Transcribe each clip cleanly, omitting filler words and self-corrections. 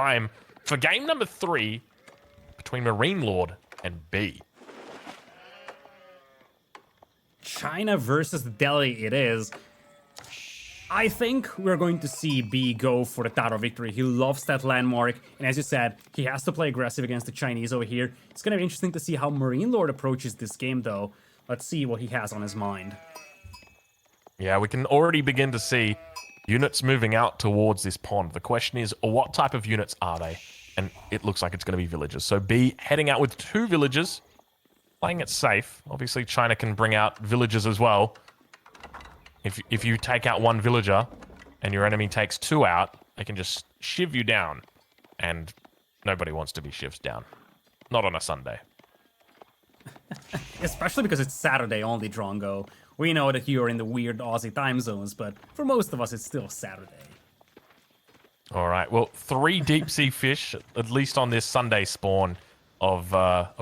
time for game number 3 between MarineLorD and B. China versus Delhi it is. I think we're going to see B go for the Tower of Victory. He loves that landmark, and as you said, he has to play aggressive against the Chinese over here. It's gonna be interesting to see how MarineLorD approaches this game, though. Let's see what he has on his mind. Yeah, we can already begin to see units moving out towards this pond. The question is, what type of units are they? And it looks like it's going to be villagers. So B heading out with 2 villagers, playing it safe. Obviously, China can bring out villagers as well. If you take out 1 villager and your enemy takes 2 out, they can just shiv you down. And nobody wants to be shivved down. Not on a Sunday. Especially because it's Saturday only, Drongo. We know that you're in the weird Aussie time zones, but for most of us, it's still Saturday. All right. Well, 3 deep sea fish, at least on this Sunday spawn of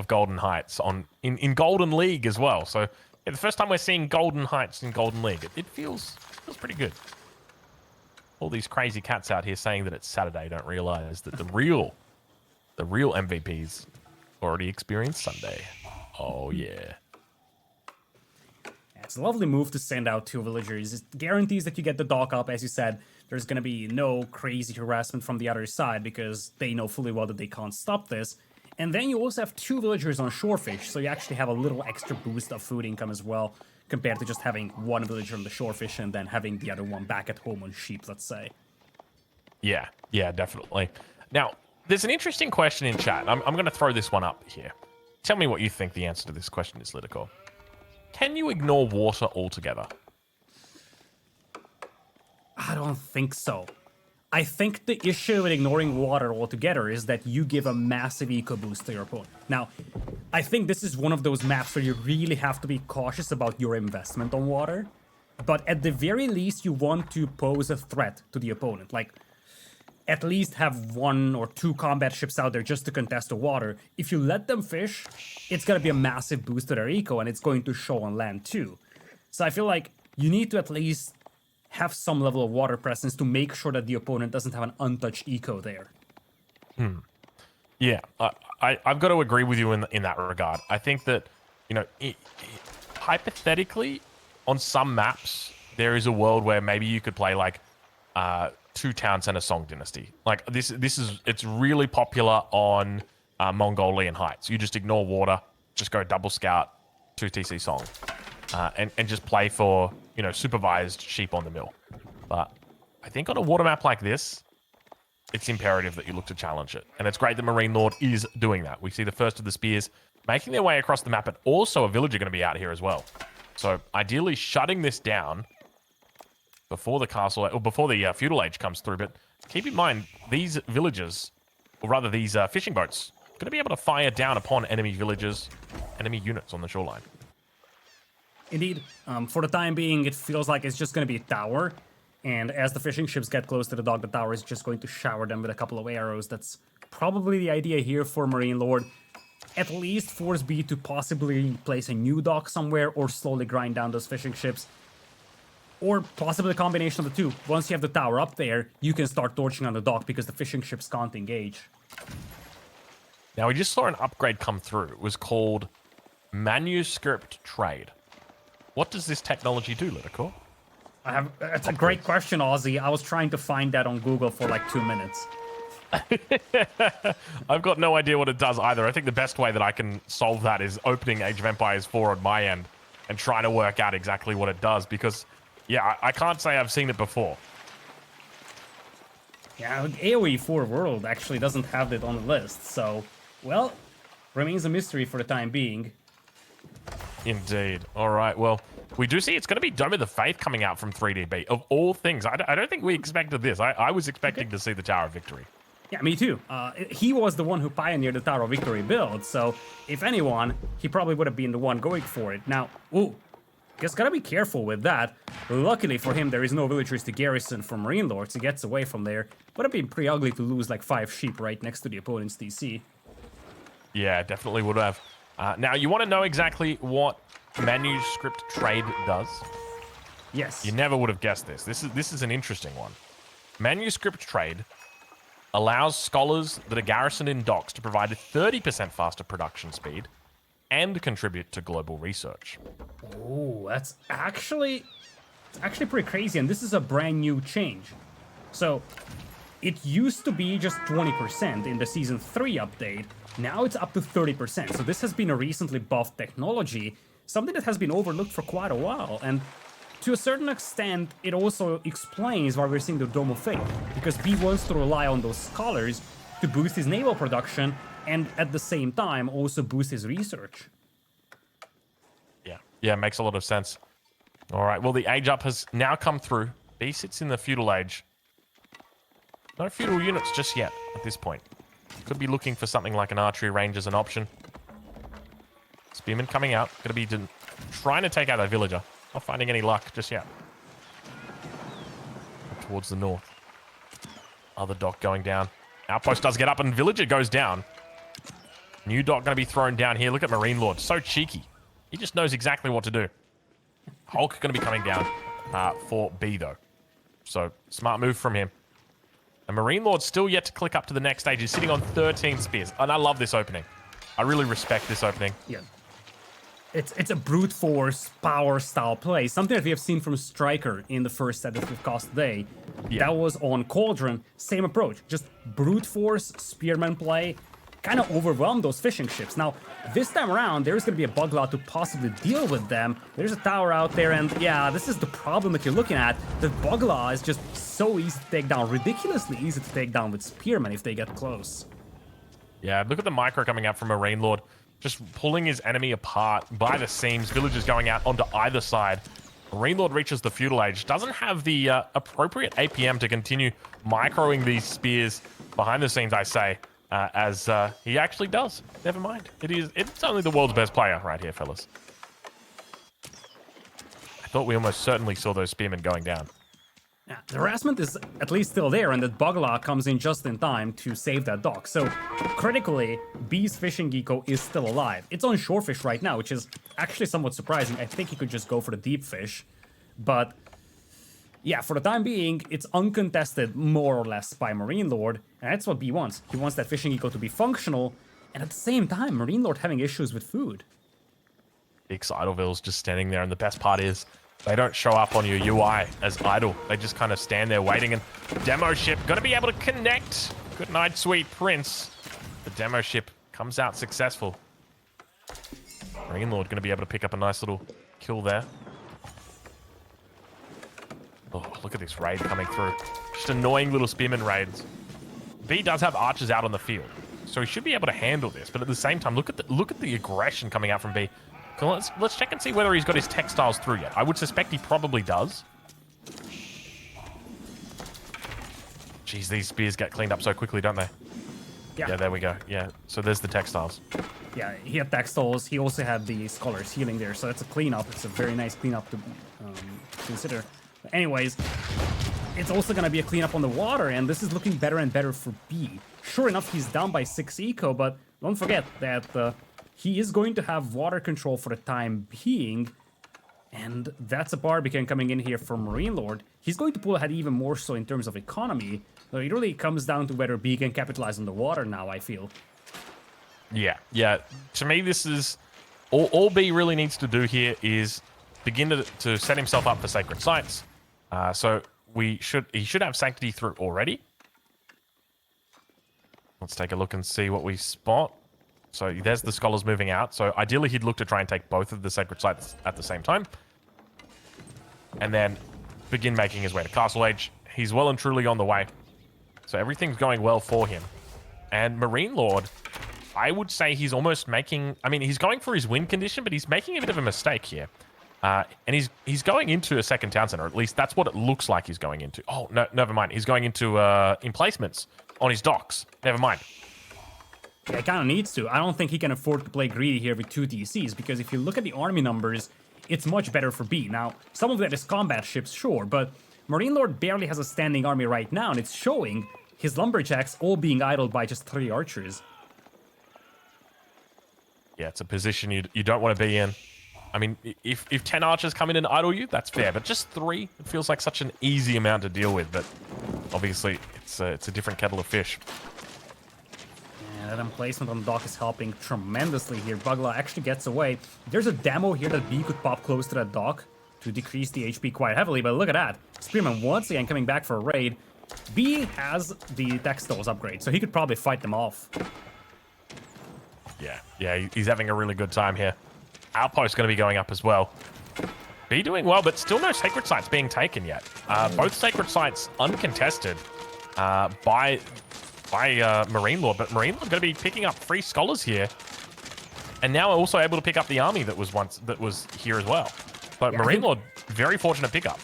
Golden Heights in Golden League as well. So yeah, the first time we're seeing Golden Heights in Golden League, it feels pretty good. All these crazy cats out here saying that it's Saturday don't realize that the real MVPs already experienced Sunday. Oh yeah. It's a lovely move to send out 2 villagers. It guarantees that you get the dock up. As you said, there's going to be no crazy harassment from the other side because they know fully well that they can't stop this. And then you also have 2 villagers on shorefish, so you actually have a little extra boost of food income as well, compared to just having 1 villager on the shorefish and then having the other one back at home on sheep, let's say. Yeah, definitely. Now, there's an interesting question in chat. I'm going to throw this one up here. Tell me what you think the answer to this question is, Lidakor. Can you ignore water altogether? I don't think so. I think the issue with ignoring water altogether is that you give a massive eco boost to your opponent. Now, I think this is one of those maps where you really have to be cautious about your investment on water. But at the very least, you want to pose a threat to the opponent. Like, at least have 1 or 2 combat ships out there just to contest the water. If you let them fish, it's gonna be a massive boost to their eco, and it's going to show on land too. So I feel like you need to at least have some level of water presence to make sure that the opponent doesn't have an untouched eco there. Yeah, I've got to agree with you in that regard. I think that, you know, hypothetically, on some maps, there is a world where maybe you could play like 2 towns and a Song Dynasty. Like it's really popular on Mongolian Heights. You just ignore water, just go double scout, 2 TC Song, and just play for, you know, supervised sheep on the mill. But I think on a water map like this, it's imperative that you look to challenge it. And it's great that MarineLorD is doing that. We see the first of the spears making their way across the map, but also a villager going to be out here as well. So ideally shutting this down before the castle, or before the feudal age comes through. But keep in mind, these villagers, or rather these fishing boats, are going to be able to fire down upon enemy villagers, enemy units on the shoreline. Indeed, for the time being, it feels like it's just going to be a tower. And as the fishing ships get close to the dock, the tower is just going to shower them with a couple of arrows. That's probably the idea here for MarineLorD. At least force B to possibly place a new dock somewhere or slowly grind down those fishing ships. Or possibly a combination of the 2. Once you have the tower up there, you can start torching on the dock because the fishing ships can't engage. Now, we just saw an upgrade come through. It was called Manuscript Trade. What does this technology do, Lidakor? It's a great question, Aussie. I was trying to find that on Google for like 2 minutes. I've got no idea what it does either. I think the best way that I can solve that is opening Age of Empires 4 on my end and trying to work out exactly what it does, because, yeah, I can't say I've seen it before. Yeah, AoE 4 World actually doesn't have it on the list, so, well, remains a mystery for the time being. Indeed. All right, well, we do see it's going to be Dome of the Faith coming out from 3DB. Of all things, I don't think we expected this. I was expecting to see the Tower of Victory. Yeah, me too. He was the one who pioneered the Tower of Victory build, so if anyone, he probably would have been the one going for it. Now, ooh, just gotta be careful with that. Luckily for him, there is no villagers to garrison from MarineLorD, so he gets away from there. Would have been pretty ugly to lose like 5 sheep right next to the opponent's DC. Yeah, definitely would have. Now, you want to know exactly what Manuscript Trade does? Yes. You never would have guessed this. This is an interesting one. Manuscript Trade allows scholars that are garrisoned in docks to provide a 30% faster production speed and contribute to global research. Oh, that's actually pretty crazy, and this is a brand new change. So it used to be just 20% in the Season 3 update. Now it's up to 30%. So this has been a recently buffed technology, something that has been overlooked for quite a while. And to a certain extent, it also explains why we're seeing the Dome of Fate, because B wants to rely on those scholars to boost his naval production and at the same time also boost his research. Yeah, makes a lot of sense. All right, well, the age up has now come through. B sits in the feudal age. No feudal units just yet at this point. Could be looking for something like an archery range as an option. Spearman coming out. Going to be trying to take out that villager. Not finding any luck just yet. Towards the north. Other dock going down. Outpost does get up and villager goes down. New dock going to be thrown down here. Look at MarineLorD. So cheeky. He just knows exactly what to do. Hulk going to be coming down for B, though. So, smart move from him. And MarineLorD still yet to click up to the next stage. He's sitting on 13 spears. And I love this opening. I really respect this opening. Yeah. It's a brute force power style play. Something that we have seen from Striker in the first set that we've cast today. Yeah. That was on Cauldron. Same approach. Just brute force spearman play. Kind of overwhelm those fishing ships. Now, this time around, there's going to be a Buglaw to possibly deal with them. There's a tower out there, and yeah, this is the problem that you're looking at. The Buglaw is just so easy to take down, ridiculously easy to take down with Spearmen if they get close. Yeah, look at the micro coming out from MarineLorD. Just pulling his enemy apart by the seams. Villagers going out onto either side. MarineLorD reaches the feudal age. Doesn't have the appropriate APM to continue microing these spears behind the scenes, I say. As he actually does. Never mind. It's only the world's best player right here, fellas. I thought we almost certainly saw those spearmen going down. Yeah, the harassment is at least still there, and that Buglaw comes in just in time to save that dock. So, critically, B's fishing eco is still alive. It's on shorefish right now, which is actually somewhat surprising. I think he could just go for the deep fish. But yeah, for the time being, it's uncontested more or less by MarineLorD, and that's what B wants. He wants that fishing eco to be functional, and at the same time, MarineLorD having issues with food. X Idleville's just standing there, and the best part is they don't show up on your UI as idle. They just kind of stand there waiting, and demo ship gonna be able to connect. Good night, sweet prince. The demo ship comes out successful. MarineLorD gonna be able to pick up a nice little kill there. Oh, look at this raid coming through. Just annoying little spearman raids. B does have archers out on the field, so he should be able to handle this. But at the same time, look at the aggression coming out from B. So let's check and see whether he's got his textiles through yet. I would suspect he probably does. Jeez, these spears get cleaned up so quickly, don't they? Yeah, there we go. Yeah, so there's the textiles. Yeah, he had textiles. He also had the scholars healing there, so that's a cleanup. It's a very nice cleanup to consider. Anyways, it's also going to be a cleanup on the water, and this is looking better and better for B. Sure enough, he's down by 6 eco, but don't forget that he is going to have water control for the time being, and that's a Barbican coming in here from MarineLorD. He's going to pull ahead even more so in terms of economy, so it really comes down to whether B can capitalize on the water now, I feel. Yeah. To me, this is... All B really needs to do here is begin to set himself up for sacred sites. So he should have sanctity through already. Let's take a look and see what we spot. So there's the scholars moving out. So ideally he'd look to try and take both of the sacred sites at the same time. And then begin making his way to Castle Age. He's well and truly on the way. So everything's going well for him. And MarineLorD, I would say he's almost making... I mean, he's going for his win condition, but he's making a bit of a mistake here. And he's going into a second town center. At least that's what it looks like he's going into. Oh, no, never mind. He's going into emplacements on his docks. Never mind. Yeah, he kind of needs to. I don't think he can afford to play greedy here with 2 DCs, because if you look at the army numbers, it's much better for B. Now, some of that is combat ships, sure, but MarineLorD barely has a standing army right now, and it's showing his lumberjacks all being idled by just 3 archers. Yeah, it's a position you don't want to be in. I mean, if 10 archers come in and idle you, that's fair. But just 3, it feels like such an easy amount to deal with. But obviously, it's a different kettle of fish. And that emplacement on the dock is helping tremendously here. Bugla actually gets away. There's a demo here that B could pop close to that dock to decrease the HP quite heavily, but look at that. Spearman once again coming back for a raid. B has the textiles upgrade, so he could probably fight them off. Yeah, he's having a really good time here. Outpost's going to be going up as well. B doing well, but still no sacred sites being taken yet. Both sacred sites uncontested by MarineLorD, but MarineLorD going to be picking up 3 scholars here, and now also able to pick up the army that was here as well. But yeah, MarineLorD, very fortunate pickup.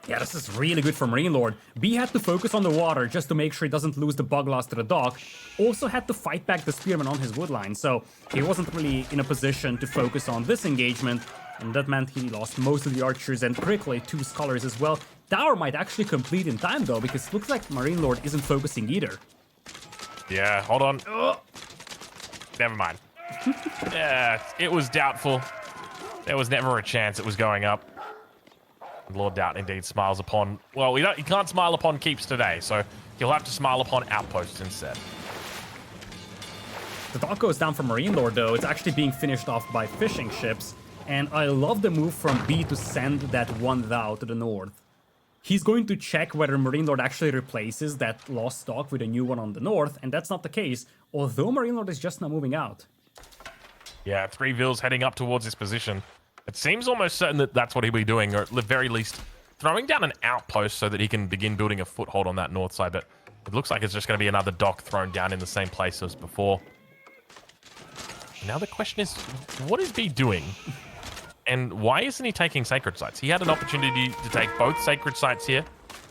Yeah, this is really good for MarineLorD. B had to focus on the water just to make sure he doesn't lose the bug loss to the dock. Also had to fight back the spearman on his woodline, so he wasn't really in a position to focus on this engagement, and that meant he lost most of the archers and critically 2 scholars as well. Tower might actually complete in time though, because it looks like MarineLorD isn't focusing either. Yeah, hold on. Never mind. Yeah, it was doubtful. There was never a chance it was going up. Lord Doubt indeed smiles upon... Well, he can't smile upon keeps today, so he'll have to smile upon outposts instead. The dock goes down for MarineLorD, though. It's actually being finished off by fishing ships, and I love the move from B to send that one thou to the north. He's going to check whether MarineLorD actually replaces that lost dock with a new one on the north, and that's not the case, although MarineLorD is just now moving out. Yeah, 3 Vils heading up towards this position. It seems almost certain that that's what he'll be doing, or at the very least, throwing down an outpost so that he can begin building a foothold on that north side. But it looks like it's just going to be another dock thrown down in the same place as before. Now the question is, what is B doing? And why isn't he taking sacred sites? He had an opportunity to take both sacred sites here.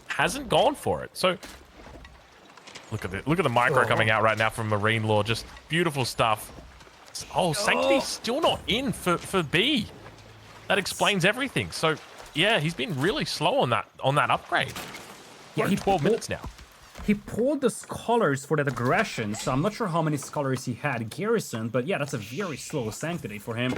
Hasn't gone for it. So look at the micro coming out right now from MarineLorD. Just beautiful stuff. Oh, Sanctity's still not in for B. That explains everything. So, yeah, he's been really slow on that upgrade. Yeah, he's 12 minutes now. He pulled the scholars for that aggression, so I'm not sure how many scholars he had garrisoned, but yeah, that's a very slow Sanctity for him.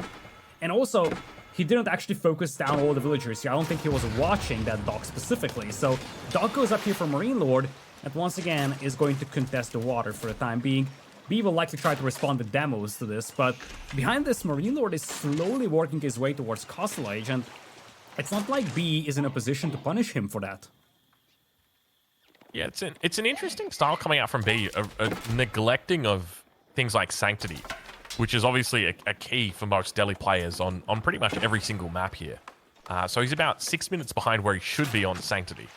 And also, he didn't actually focus down all the villagers here. I don't think he was watching that dock specifically. So, dock goes up here for MarineLorD, and once again is going to contest the water for the time being. B will likely try to respond with demos to this, but behind this, MarineLorD is slowly working his way towards Castle Age, and it's not like B is in a position to punish him for that. Yeah, it's an interesting style coming out from B, a neglecting of things like Sanctity, which is obviously a key for most Delhi players on pretty much every single map here. So he's about 6 minutes behind where he should be on Sanctity.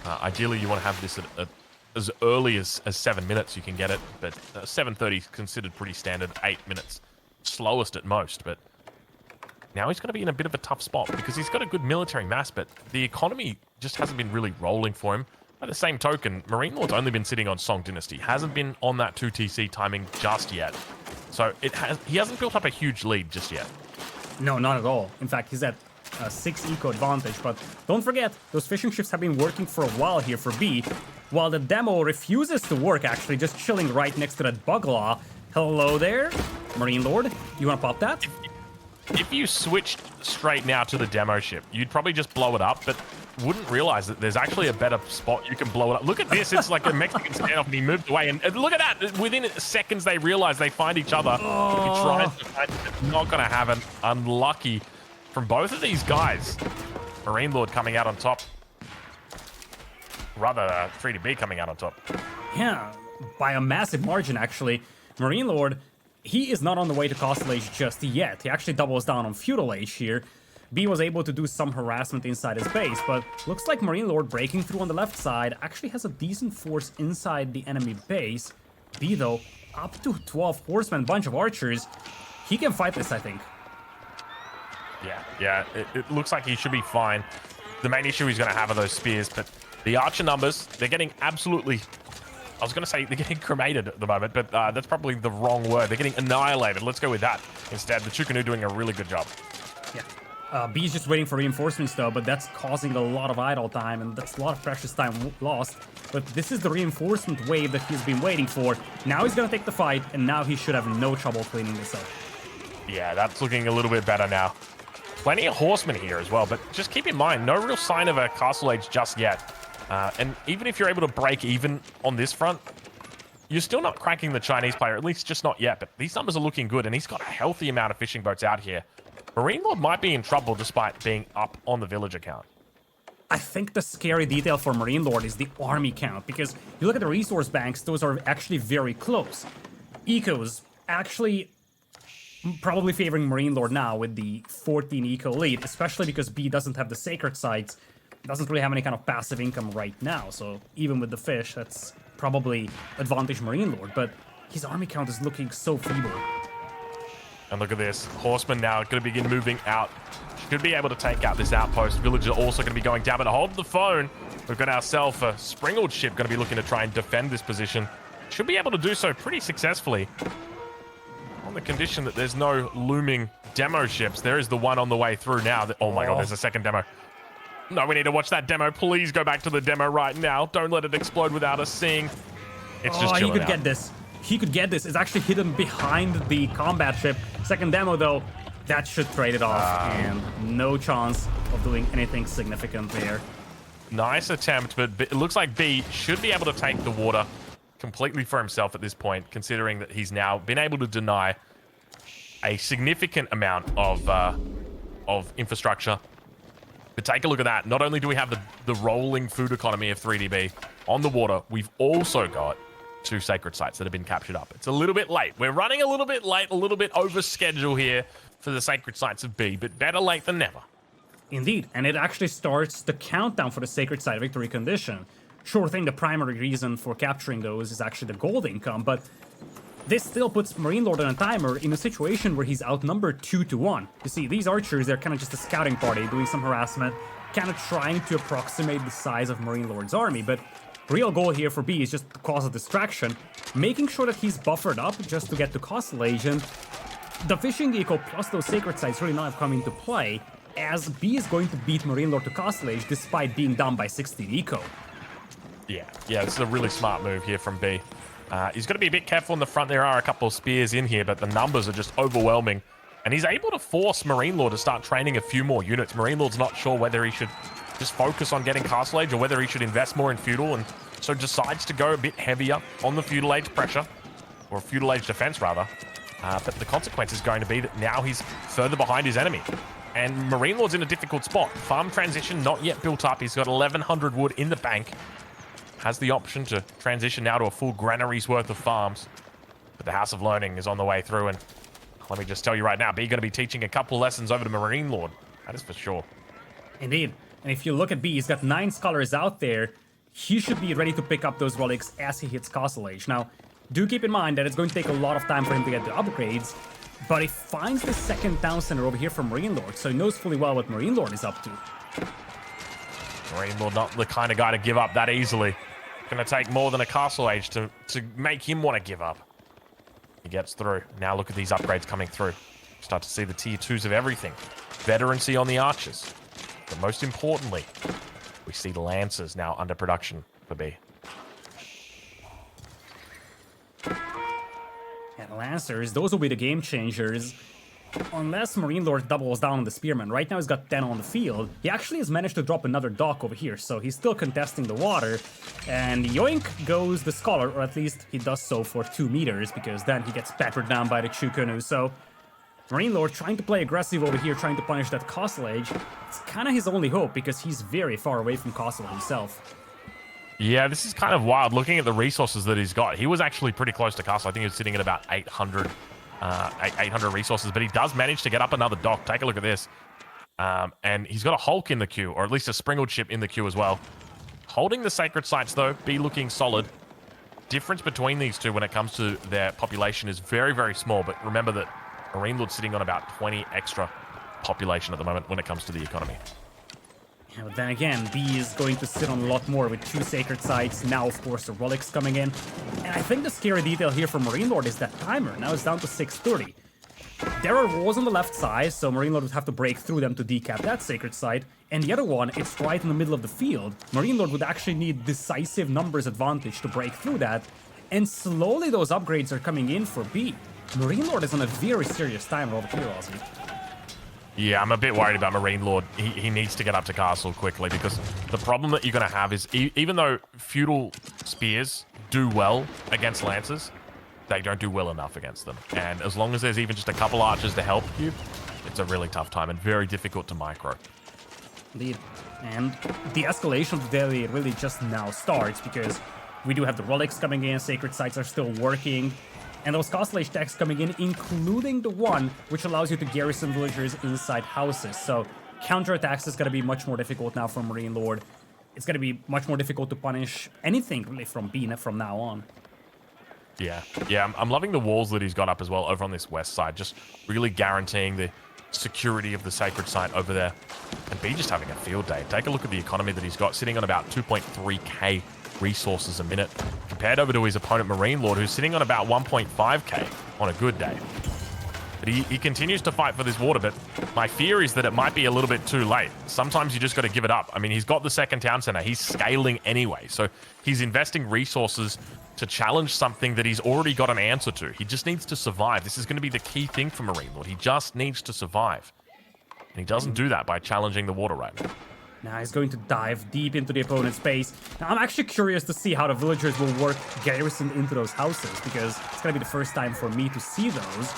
Ideally, you want to have this at as early as 7 minutes you can get it, but 7:30 is considered pretty standard, 8 minutes. Slowest at most, but now he's going to be in a bit of a tough spot because he's got a good military mass, but the economy just hasn't been really rolling for him. By the same token, MarineLorD's only been sitting on Song Dynasty, hasn't been on that 2TC timing just yet. So he hasn't built up a huge lead just yet. No, not at all. In fact, he's at 6 eco advantage, but don't forget, those fishing ships have been working for a while here for B, while the demo refuses to work, actually, just chilling right next to that Buglaw. Hello there, MarineLorD. You want to pop that? If you switched straight now to the demo ship, you'd probably just blow it up, but wouldn't realize that there's actually a better spot you can blow it up. Look at this. It's like a Mexican standoff, and he moved away. And look at that. Within seconds, they realize they find each other. He tries to find it. It's not going to have an unlucky from both of these guys. MarineLorD coming out on top. Rather, 3DB coming out on top. Yeah, by a massive margin, actually. MarineLorD, he is not on the way to Castle Age just yet. He actually doubles down on Feudal Age here. B was able to do some harassment inside his base, but looks like MarineLorD breaking through on the left side actually has a decent force inside the enemy base. B, though, up to 12 horsemen, bunch of archers. He can fight this, I think. Yeah, it looks like he should be fine. The main issue he's going to have are those spears, but the archer numbers, they're getting absolutely... I was going to say they're getting cremated at the moment, but that's probably the wrong word. They're getting annihilated. Let's go with that instead. The Chukanu doing a really good job. Yeah. B's just waiting for reinforcements, though, but that's causing a lot of idle time, and that's a lot of precious time lost. But this is the reinforcement wave that he's been waiting for. Now he's going to take the fight, and now he should have no trouble cleaning this up. Yeah, that's looking a little bit better now. Plenty of horsemen here as well, but just keep in mind, no real sign of a Castle Age just yet. And even if you're able to break even on this front, you're still not cracking the Chinese player, at least just not yet. But these numbers are looking good, and he's got a healthy amount of fishing boats out here. MarineLorD might be in trouble despite being up on the village account. I think the scary detail for MarineLorD is the army count, because you look at the resource banks, those are actually very close. Ecos actually probably favoring MarineLorD now with the 14 eco lead, especially because B doesn't have the sacred sites, doesn't really have any kind of passive income right now, so even with the fish, that's probably advantage MarineLorD, but his army count is looking so feeble. And look at this. Horsemen now going to begin moving out. Should be able to take out this outpost. Villagers are also going to be going down, but hold the phone. We've got ourselves a Springled ship going to be looking to try and defend this position. Should be able to do so pretty successfully. On the condition that there's no looming demo ships. There is the one on the way through now. Oh my god, there's a second demo. No, we need to watch that demo. Please go back to the demo right now. Don't let it explode without us seeing. It's just chilling he could out. get this. He could get this. It's actually hidden behind the combat ship. Second demo, though, that should trade it off. And no chance of doing anything significant there. Nice attempt, but it looks like B should be able to take the water completely for himself at this point, considering that he's now been able to deny a significant amount of infrastructure. But take a look at that. Not only do we have the rolling food economy of 3DB on the water, we've also got 2 sacred sites that have been captured up. It's a little bit late. We're running a little bit late, a little bit over schedule here for the sacred sites of B, but better late than never. Indeed, and it actually starts the countdown for the sacred site victory condition. Sure thing, the primary reason for capturing those is actually the gold income, but this still puts MarineLorD on a timer in a situation where he's outnumbered 2-1. You see, these archers, they're kind of just a scouting party doing some harassment, kind of trying to approximate the size of MarineLorD's army, but real goal here for B is just to cause a distraction, making sure that he's buffered up just to get to Castle Age, and the fishing eco plus those sacred sites really not have come into play, as B is going to beat MarineLorD to Castle Age despite being down by 16 eco. Yeah, this is a really smart move here from B. He's got to be a bit careful in the front. There are a couple of spears in here, but the numbers are just overwhelming. And he's able to force MarineLorD to start training a few more units. MarineLorD's not sure whether he should just focus on getting Castle Age or whether he should invest more in Feudal, and so decides to go a bit heavier on the Feudal Age pressure, or Feudal Age defense rather. But the consequence is going to be that now he's further behind his enemy. And MarineLorD's in a difficult spot. Farm transition not yet built up. He's got 1,100 wood in the bank. Has the option to transition now to a full granary's worth of farms. But the House of Learning is on the way through, and let me just tell you right now, B going to be teaching a couple lessons over to MarineLorD. That is for sure. Indeed. And if you look at B, he's got 9 scholars out there. He should be ready to pick up those relics as he hits Castle Age. Now, do keep in mind that it's going to take a lot of time for him to get the upgrades, but he finds the second town center over here from MarineLorD, so he knows fully well what MarineLorD is up to. MarineLorD not the kind of guy to give up that easily. Going to take more than a Castle Age to make him want to give up. He gets through. Now look at these upgrades coming through. Start to see the tier 2s of everything. Veterancy on the archers. But most importantly, we see the Lancers now under production for B. And Lancers, those will be the game changers. Unless MarineLorD doubles down on the Spearman. Right now he's got 10 on the field. He actually has managed to drop another dock over here, so he's still contesting the water. And yoink goes the Scholar, or at least he does so for 2 meters, because then he gets peppered down by the Chukunu. So MarineLorD trying to play aggressive over here, trying to punish that Castle Age. It's kind of his only hope, because he's very far away from Castle himself. Yeah, this is kind of wild. Looking at the resources that he's got, he was actually pretty close to Castle. I think he was sitting at about 800 resources, but he does manage to get up another dock. Take a look at this. And he's got a Hulk in the queue, or at least a Springled ship in the queue as well. Holding the sacred sites, though, be looking solid. Difference between these two when it comes to their population is very, very small, but remember that MarineLorD's sitting on about 20 extra population at the moment when it comes to the economy. Yeah, but then again, B is going to sit on a lot more with 2 sacred sites. Now, of course, the relics coming in. And I think the scary detail here for MarineLorD is that timer. Now it's down to 630. There are walls on the left side, so MarineLorD would have to break through them to decap that sacred site. And the other one, it's right in the middle of the field. MarineLorD would actually need decisive numbers advantage to break through that. And slowly those upgrades are coming in for B. MarineLorD is on a very serious timer over here, Aussie. Yeah, I'm a bit worried about MarineLorD. He needs to get up to castle quickly because the problem that you're going to have is even though Feudal spears do well against lancers, they don't do well enough against them. And as long as there's even just a couple archers to help you, it's a really tough time and very difficult to micro. Indeed. And the escalation of the daily really just now starts because we do have the relics coming in, sacred sites are still working, and those castle age decks coming in, including the one which allows you to garrison villagers inside houses. So counterattacks is going to be much more difficult now for MarineLorD. It's going to be much more difficult to punish anything really from B from now on. Yeah, I'm loving the walls that he's got up as well over on this west side, just really guaranteeing the security of the sacred site over there. And B just having a field day. Take a look at the economy that he's got, sitting on about 2.3k resources a minute, compared over to his opponent MarineLorD, who's sitting on about 1.5k on a good day. But he continues to fight for this water, but my fear is that it might be a little bit too late. Sometimes you just got to give it up. I mean, he's got the second town center. He's scaling anyway, so he's investing resources to challenge something that he's already got an answer to. He just needs to survive. This is going to be the key thing for MarineLorD. He just needs to survive. And he doesn't do that by challenging the water right now. Now he's going to dive deep into the opponent's base. Now I'm actually curious to see how the villagers will work garrisoned into those houses, because it's going to be the first time for me to see those.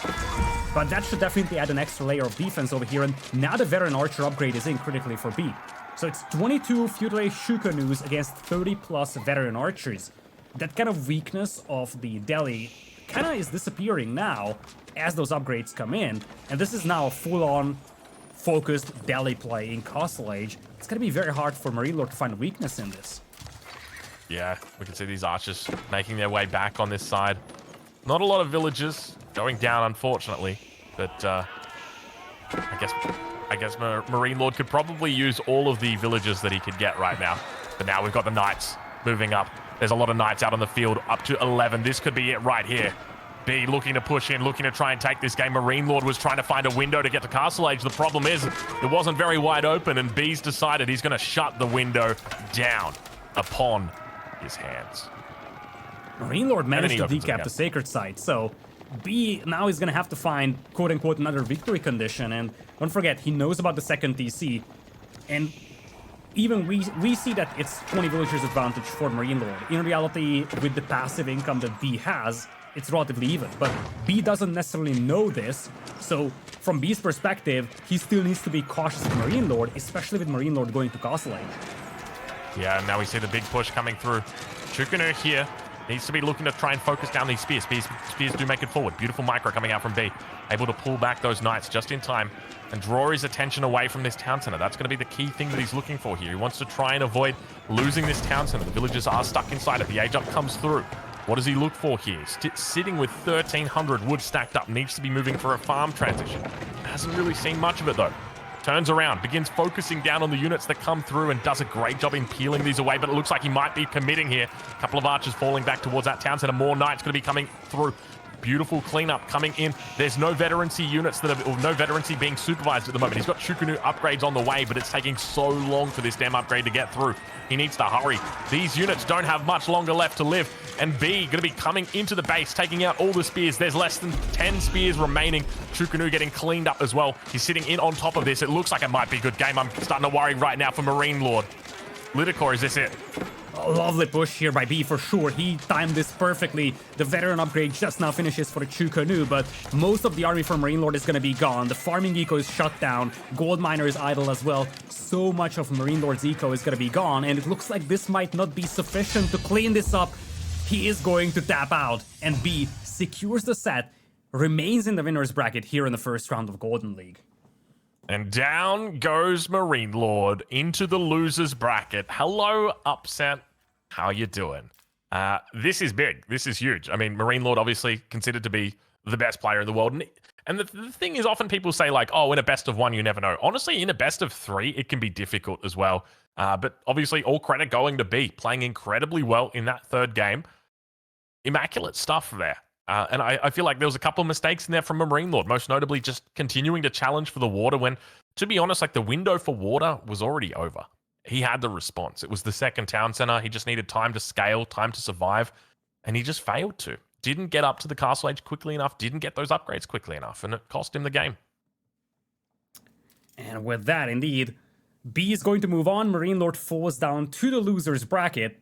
But that should definitely add an extra layer of defense over here, and now the veteran archer upgrade is in critically for B. So it's 22 Feudal Shukanus against 30 plus veteran archers. That kind of weakness of the Delhi kind of is disappearing now as those upgrades come in, and this is now a full-on focused Delhi play in Castle Age. It's going to be very hard for MarineLorD to find a weakness in this. Yeah, we can see these archers making their way back on this side. Not a lot of villagers going down, unfortunately, but I guess MarineLorD could probably use all of the villagers that he could get right now. But now we've got the knights moving up. There's a lot of knights out on the field, up to 11. This could be it right here. B looking to push in, looking to try and take this game. MarineLorD was trying to find a window to get to Castle Age. The problem is it wasn't very wide open, and B's decided he's going to shut the window down upon his hands. MarineLorD managed to decap the sacred site, so B now is going to have to find, quote-unquote, another victory condition. And don't forget, he knows about the second DC, and even we see that it's 20 villagers advantage for MarineLorD. In reality, with the passive income that B has, it's relatively even, but B doesn't necessarily know this, so from B's perspective, he still needs to be cautious of MarineLorD, especially with MarineLorD going to Castle Age. Yeah, now we see the big push coming through. Chukunu here needs to be looking to try and focus down these spears. Spears do make it forward. Beautiful micro coming out from B. Able to pull back those knights just in time and draw his attention away from this town center. That's going to be the key thing that he's looking for here. He wants to try and avoid losing this town center. The villagers are stuck inside it. The age up comes through. What does he look for here? Sitting with 1,300 wood stacked up. Needs to be moving for a farm transition. Hasn't really seen much of it, though. Turns around, begins focusing down on the units that come through and does a great job in peeling these away, but it looks like he might be committing here. A couple of archers falling back towards that town center. More knights going to be coming through. Beautiful cleanup coming in. There's no veterancy units that have, or no veterancy being supervised at the moment. He's got Chukunu upgrades on the way, but it's taking so long for this damn upgrade to get through. He needs to hurry. These units don't have much longer left to live. And B going to be coming into the base, taking out all the spears. There's less than 10 spears remaining. Chukunu getting cleaned up as well. He's sitting in on top of this. It looks like it might be a good game. I'm starting to worry right now for MarineLorD. Lidakor, is this it? A lovely push here by B for sure. He timed this perfectly. The veteran upgrade just now finishes for the Chukunu, but most of the army from MarineLorD is going to be gone. The farming eco is shut down. Gold miner is idle as well. So much of MarineLorD's eco is going to be gone, and it looks like this might not be sufficient to clean this up. He is going to tap out, and B secures the set, remains in the winner's bracket here in the first round of Golden League. And down goes MarineLorD into the loser's bracket. Hello, Upset. How you doing? This is big. This is huge. I mean, MarineLorD obviously considered to be the best player in the world. And the thing is, often people say like, oh, in a best of one, you never know. Honestly, in a best of three, it can be difficult as well. But obviously, all credit going to B, playing incredibly well in that third game. Immaculate stuff there. And I feel like there was a couple of mistakes in there from MarineLorD, most notably just continuing to challenge for the water when, to be honest, like the window for water was already over. He had the response. It was the second town center. He just needed time to scale, time to survive, and he just failed to. Didn't get up to the castle age quickly enough, didn't get those upgrades quickly enough, and it cost him the game. And with that, indeed, B is going to move on. MarineLorD falls down to the loser's bracket.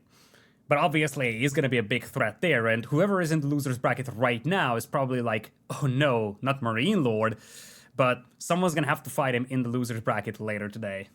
But obviously, he's going to be a big threat there. And whoever is in the loser's bracket right now is probably like, oh no, not MarineLorD. But someone's going to have to fight him in the loser's bracket later today.